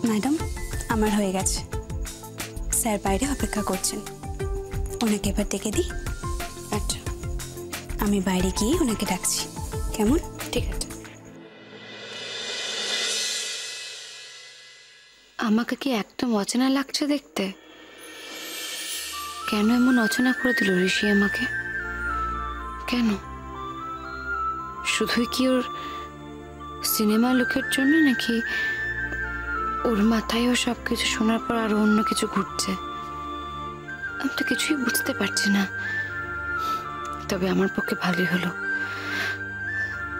Madam, আমার হয়ে গেছে। স্যার বাইরে অপেক্ষা করছেন, ওনাকে এবার ডেকে দিই। আচ্ছা, আমি বাইরে গিয়ে ওনাকে ডাকছি, কেমন? ঠিক আছে। আমাকে কি একদম অচেনা লাগছে দেখতে? কেন এমন অচেনা করে দিল ঋষি আমাকে? কেন? শুধুই কি ওর সিনেমা লুকের জন্য, নাকি ওর মাথায়ও সবকিছু শোনার পর আরো অন্য কিছু ঘুরছে? আমি তো কিছুই বুঝতে পারছি না। তবে আমার পক্ষে ভালোই হলো।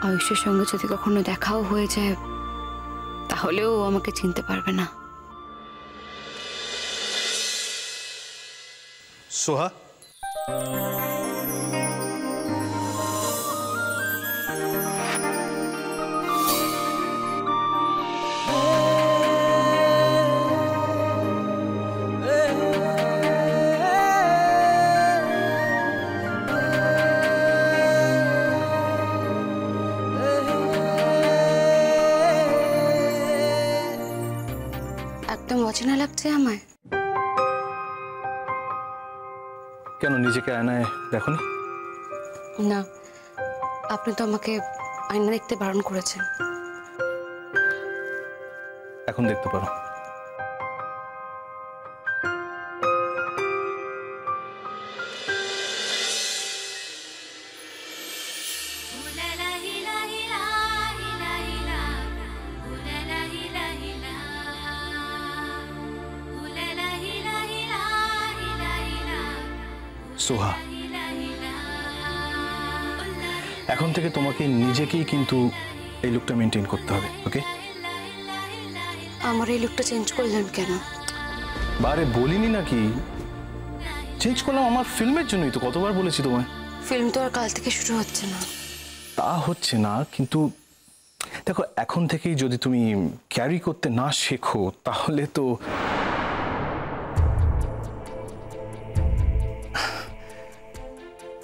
আয়ুষের সঙ্গে যদি কখনো দেখাও হয়ে যায়, তাহলেও ও আমাকে চিনতে পারবে না। সোহা, একদম অচেনা লাগছে আমায়। কেন নিজেকে আয়নায় দেখোনি? না, আপনি তো আমাকে আয়না দেখতে বারণ করেছেন। এখন দেখতে পারো। সোহা, এখন থেকে তোমাকে নিজেকেই কিন্তু এই লুকটা মেনটেন করতে হবে, ওকে? আমার এই লুকটা চেঞ্জ করলেন কেন? বারে বলিনি নাকি? চেঞ্জ করলাম আমার ফিল্মের জন্যই তো, কতবার বলেছি তোমায়। ফিল্ম তো আর কাল থেকে শুরু হচ্ছে না। তা হচ্ছে না, কিন্তু দেখো এখন থেকেই যদি তুমি ক্যারি করতে না শেখো তাহলে তো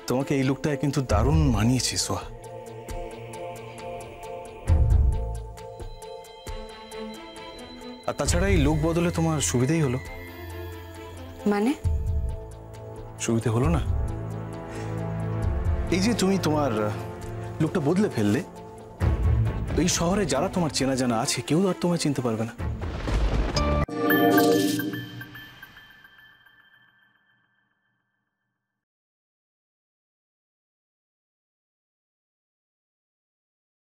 তোমাকে এই লুকটায় কিন্তু দারুণ মানিয়েছে সোহা। আর তাছাড়া এই লুক বদলে তোমার সুবিধেই হলো। মানে? সুবিধে হলো না? এই যে তুমি তোমার লুকটা বদলে ফেললে, এই শহরে যারা তোমার চেনা জানা আছে কেউ আর তোমায় চিনতে পারবে না।